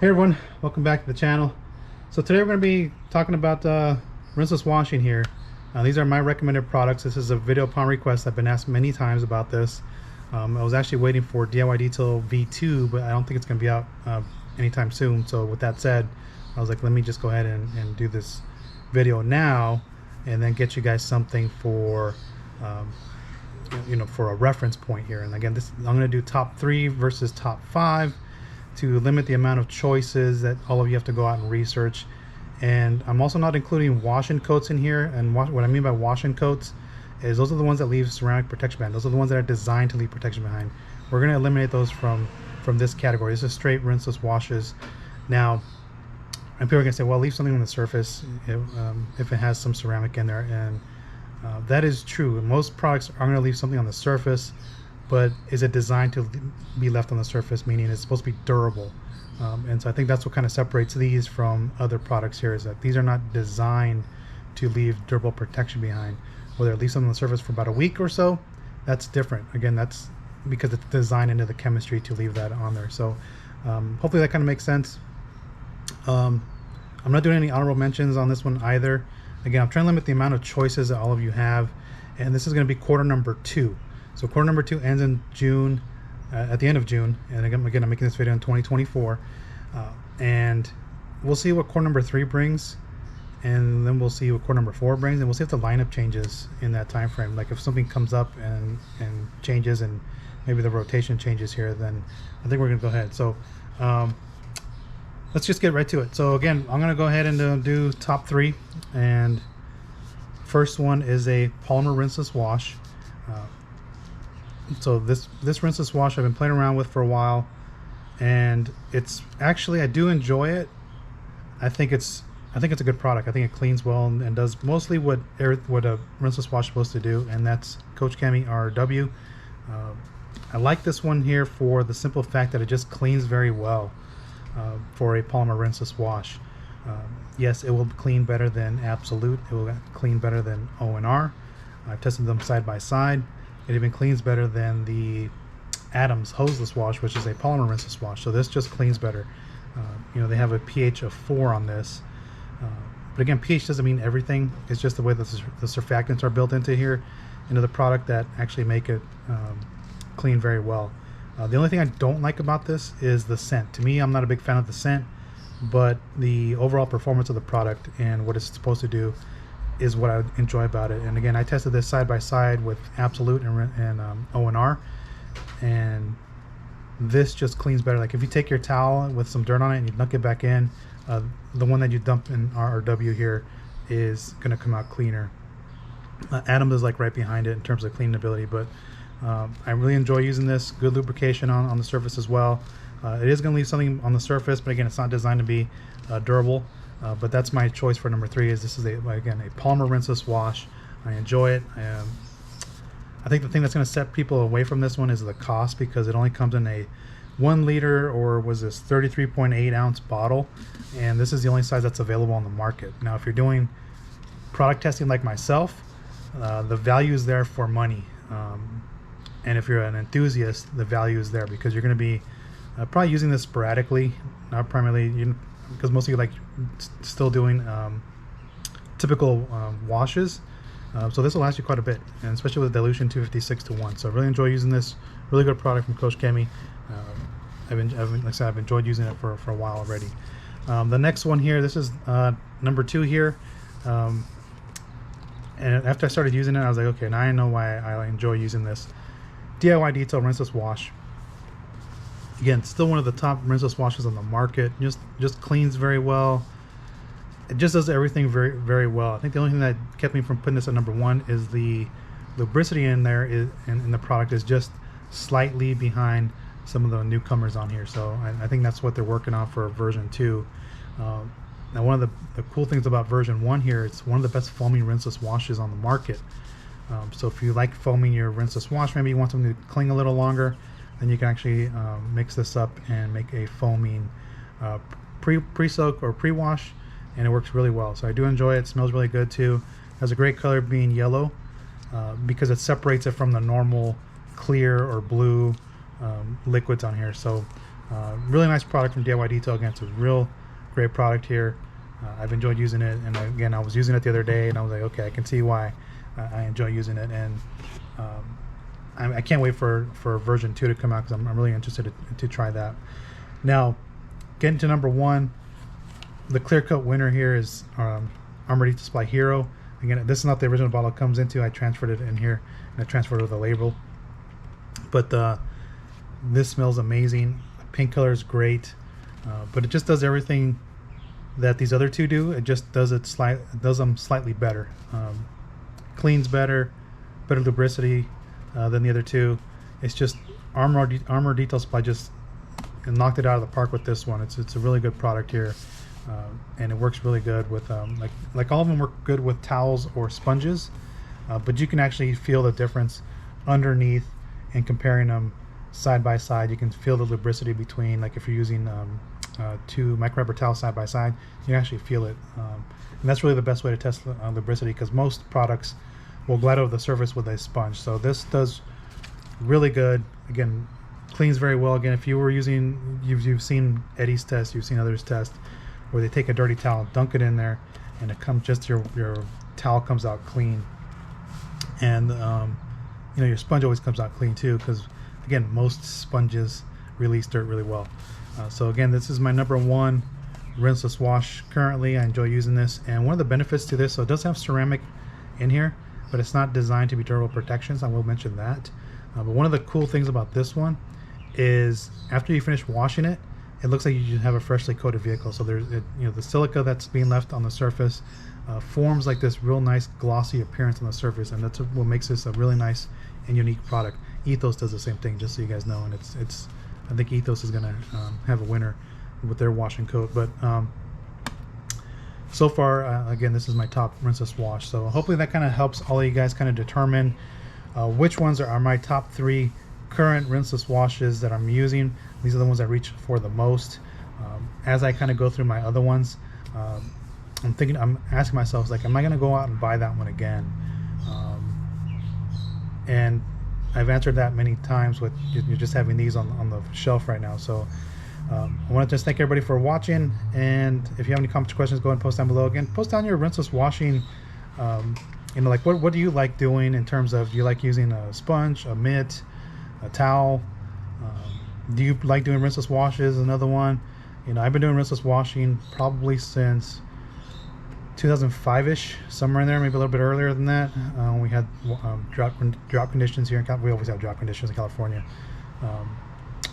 Hey everyone, welcome back to the channel. So today we're going to be talking about rinseless washing here. These are my recommended products. This is a video upon request. I've been asked many times about this. I was actually waiting for DIY Detail V2, but I don't think it's going to be out anytime soon. So with that said, I was like, let me just go ahead and do this video now and then get you guys something for for a reference point here. And again, I'm going to do top 3 versus top 5 to limit the amount of choices that all of you have to go out and research. And I'm also not including wash-in coats in here. And what I mean by wash-in coats is those are the ones that leave ceramic protection behind. Those are the ones that are designed to leave protection behind. We're going to eliminate those from this category. This is straight rinseless washes. Now, and people are going to say, well, leave something on the surface if it has some ceramic in there. And that is true. Most products are going to leave something on the surface, but is it designed to be left on the surface, meaning it's supposed to be durable? And so I think that's what kind of separates these from other products here, is that these are not designed to leave durable protection behind. Whether it leaves something on the surface for about a week or so, that's different. Again, that's because it's designed into the chemistry to leave that on there. So hopefully that kind of makes sense. I'm not doing any honorable mentions on this one either. Again, I'm trying to limit the amount of choices that all of you have, and this is going to be quarter number 2. So quarter number 2 ends in June, at the end of June, and again I'm making this video in 2024, and we'll see what quarter number 3 brings, and then we'll see what quarter number 4 brings, and we'll see if the lineup changes in that time frame. Like if something comes up and changes, and maybe the rotation changes here, then I think we're gonna go ahead. So let's just get right to it. So again, I'm gonna go ahead and do top 3, and first one is a polymer rinseless wash. So this rinseless wash I've been playing around with for a while, and it's actually, I do enjoy it. I think it's a good product. I think it cleans well and does mostly what a rinseless wash is supposed to do, and that's Coach Cami RW. I like this one here for the simple fact that it just cleans very well for a polymer rinseless wash. Yes, it will clean better than Absolute. It will clean better than O&R. I've tested them side by side. It even cleans better than the Adams hoseless wash, which is a polymer rinseless wash. So this just cleans better. They have a pH of 4 on this. But again, pH doesn't mean everything. It's just the way that the surfactants are built into the product that actually make it clean very well. The only thing I don't like about this is the scent. To me, I'm not a big fan of the scent, but the overall performance of the product and what it's supposed to do is what I enjoy about it. And again, I tested this side by side with Absolute and O&R, and this just cleans better. Like if you take your towel with some dirt on it and you dunk it back in, the one that you dump in RW here is going to come out cleaner. Adams is like right behind it in terms of cleanability, but I really enjoy using this. Good lubrication on the surface as well. It is going to leave something on the surface, but again, it's not designed to be durable. But that's my choice for number 3. Is this is again a polymer rinseless wash. I enjoy it. I think the thing that's going to set people away from this one is the cost, because it only comes in a 1 liter, or was this 33.8 ounce bottle, and this is the only size that's available on the market. Now, if you're doing product testing like myself, the value is there for money, and if you're an enthusiast, the value is there because you're going to be probably using this sporadically, not primarily, because most of you like still doing typical washes. So this will last you quite a bit, and especially with dilution 256:1. So I really enjoy using this. Really good product from Coach Cami. Like I said, I've enjoyed using it for a while already. The next one here, this is number 2 here. And after I started using it, I was like, okay, now I know why I enjoy using this. DIY Detail Rinseless Wash. Again, still one of the top rinseless washes on the market. Just cleans very well. It just does everything very, very well. I think the only thing that kept me from putting this at number 1 is the lubricity in there in the product is just slightly behind some of the newcomers on here. So I think that's what they're working on for version 2. Now, one of the cool things about version 1 here, it's one of the best foaming rinseless washes on the market. So if you like foaming your rinseless wash, maybe you want something to cling a little longer, then you can actually mix this up and make a foaming pre-soak or pre-wash, and it works really well. So I do enjoy it. It smells really good too. It has a great color being yellow because it separates it from the normal clear or blue liquids on here. So Really nice product from DIY Detail. Again, it's a real great product here. I've enjoyed using it, and again, I was using it the other day, and I was like, okay, I can see why I enjoy using it, and I can't wait for version 2 to come out, because I'm really interested to try that. Now, getting to number 1, the clear-cut winner here is Armor Detail Supply Hero. Again, this is not the original bottle it comes into. I transferred it in here, and I transferred it with a label. But this smells amazing. The pink color is great, but it just does everything that these other two do. It just does them slightly better. Cleans better lubricity than the other two. It's just Armor Detail Supply just knocked it out of the park with this one. It's a really good product here, and it works really good with like all of them work good with towels or sponges, but you can actually feel the difference underneath, and comparing them side by side, you can feel the lubricity between, like if you're using 2 microfiber towels side by side, you can actually feel it, and that's really the best way to test lubricity, because most products will glide over the surface with a sponge. So this does really good. Again, cleans very well. Again, if you were using, you've seen Eddie's test, you've seen others test, where they take a dirty towel, dunk it in there, and it comes just your towel comes out clean, and you know, your sponge always comes out clean too, because again, most sponges release dirt really well. So again, this is my number 1 rinseless wash currently. I enjoy using this, and one of the benefits to this, so it does have ceramic in here, but it's not designed to be durable protections. I will mention that. But one of the cool things about this one is after you finish washing it, it looks like you just have a freshly coated vehicle. So there's, you know, the silica that's being left on the surface forms like this real nice glossy appearance on the surface, and that's what makes this a really nice and unique product. Ethos does the same thing, just so you guys know, and it's I think Ethos is gonna have a winner with their wash and coat. But so far, again, this is my top rinseless wash. So hopefully that kind of helps all of you guys kind of determine which ones are my top 3 current rinseless washes that I'm using. These are the ones I reach for the most. As I kind of go through my other ones, I'm asking myself, like, am I going to go out and buy that one again? And I've answered that many times with you're just having these on the shelf right now. So I want to just thank everybody for watching, and if you have any comments or questions, go ahead and post down below. Again, post down your rinseless washing. You know, like what do you like doing in terms of, do you like using a sponge, a mitt, a towel? Do you like doing rinseless washes? Another one. You know, I've been doing rinseless washing probably since 2005-ish, somewhere in there, maybe a little bit earlier than that. We had drought conditions here in California. We always have drought conditions in California,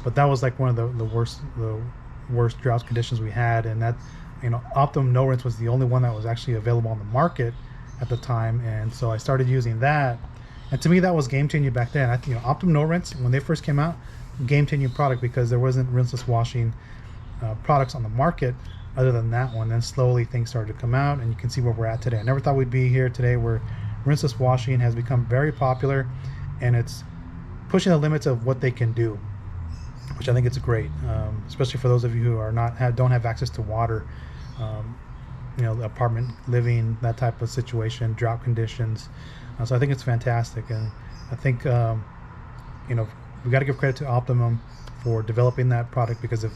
but that was like one of the worst drought conditions we had, and that, you know, Optimum No Rinse was the only one that was actually available on the market at the time, and so I started using that, and to me that was game changing back then. You know, Optimum No Rinse, when they first came out, game changing product, because there wasn't rinseless washing products on the market other than that one. Then slowly things started to come out, and you can see where we're at today. I never thought we'd be here today, where rinseless washing has become very popular, and it's pushing the limits of what they can do, which I think it's great, especially for those of you who are don't have access to water, you know, apartment living, that type of situation, drought conditions. So I think it's fantastic, and I think you know, we got to give credit to Optimum for developing that product, because if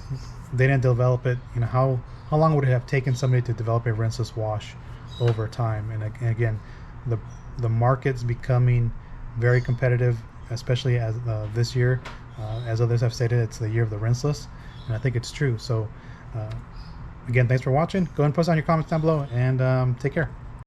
they didn't develop it, you know, how long would it have taken somebody to develop a rinseless wash over time? And again, the market's becoming very competitive, especially as this year, as others have stated, it's the year of the rinseless, and I think it's true. So again, thanks for watching. Go ahead and post down your comments down below, and take care.